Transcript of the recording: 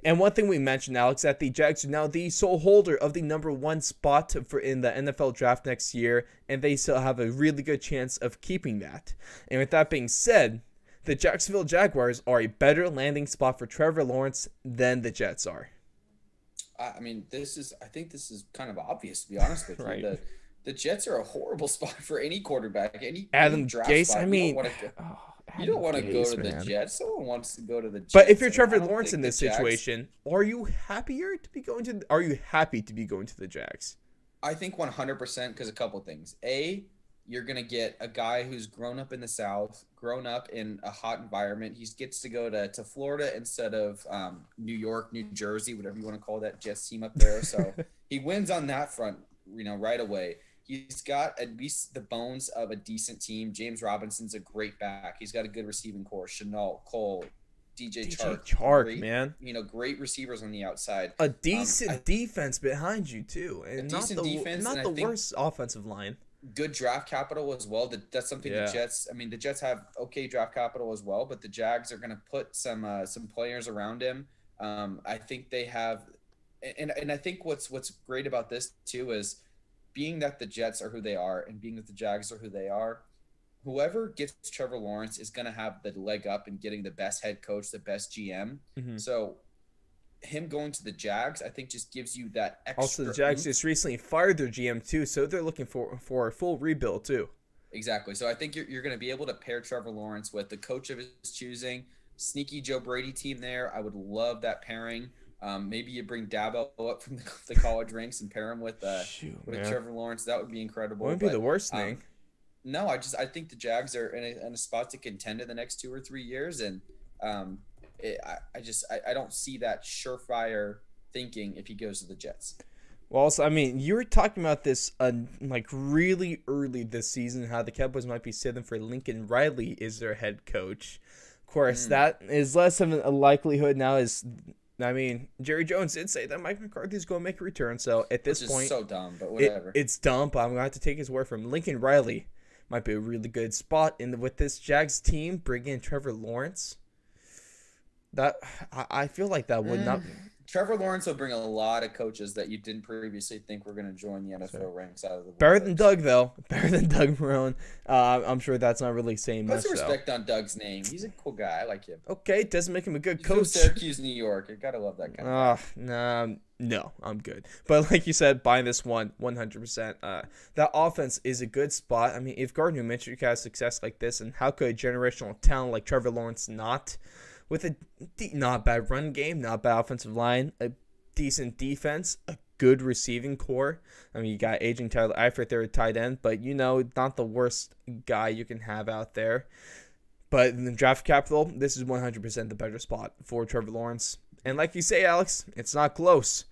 And one thing we mentioned, Alex, that the Jags are now the sole holder of the number one spot for in the NFL draft next year, and they still have a really good chance of keeping that. And with that being said, the Jacksonville Jaguars are a better landing spot for Trevor Lawrence than the Jets are. I mean, I think this is kind of obvious, to be honest with you. Right. The Jets are a horrible spot for any quarterback, any Adam draft Gase, spot. I mean, oh, You don't Adam want to go Gase, to the man. Jets. Someone wants to go to the But if Jets. you're I mean, I Trevor don't Lawrence think in the this Jags. situation, are you happier to be going to? Are you happy to be going to the Jags? I think 100% because a couple things. A, you're gonna get a guy who's grown up in the South, grown up in a hot environment. He gets to go to Florida instead of New York, New Jersey, whatever you want to call that Jets team up there. So he wins on that front, right away. He's got at least the bones of a decent team. James Robinson's a great back. He's got a good receiving core. Chenault, Cole, DJ Chark, Chark, great, man. great receivers on the outside. A decent defense behind you too, A and decent defense, not and I the think worst offensive line. good draft capital as well. That's something the Yeah. Jets. I mean, the Jets have okay draft capital as well, but the Jags are going to put some players around him. I think they have, and I think what's great about this too is being that the Jets are who they are, and being that the Jags are who they are. Whoever gets Trevor Lawrence is going to have the leg up in getting the best head coach, the best GM. Mm-hmm. So him going to the Jags, I think, just gives you that extra. Also, the Jags just recently fired their GM too, so they're looking for a full rebuild too. Exactly. So I think you're going to be able to pair Trevor Lawrence with the coach of his choosing. Sneaky Joe Brady team there. I would love that pairing. Maybe you bring Dabo up from the college ranks and pair him with Trevor Lawrence. That would be incredible. Wouldn't be the worst thing. No, I think the Jags are in a spot to contend in the next 2 or 3 years, and I don't see that surefire thinking if he goes to the Jets. Well, also, I mean, you were talking about this like really early this season, how the Cowboys might be sitting for Lincoln Riley is their head coach. Of course, that is less of a likelihood now. I mean, Jerry Jones did say that Mike McCarthy's going to make a return. So at this point, so dumb, but whatever. It's dumb. But I'm going to have to take his word from Lincoln Riley. Might be a really good spot. And with this Jags team bringing in Trevor Lawrence, that I feel like that would not. Trevor Lawrence will bring a lot of coaches that you didn't previously think were going to join the NFL ranks out of the better than Doug, though. Better than Doug Marrone. I'm sure that's not really saying much. Put some respect on Doug's name. He's a cool guy. I like him. Okay, doesn't make him a good coach. Syracuse, New York. You gotta love that kind of guy. No, I'm good. But like you said, buying this 100%. That offense is a good spot. I mean, if Gardner Minshew has success like this, and how could a generational talent like Trevor Lawrence not? With a not bad run game, not bad offensive line, a decent defense, a good receiving core. I mean, you got aging Tyler Eifert there at tight end, but not the worst guy you can have out there. But in the draft capital, this is 100% the better spot for Trevor Lawrence. And like you say, Alex, it's not close.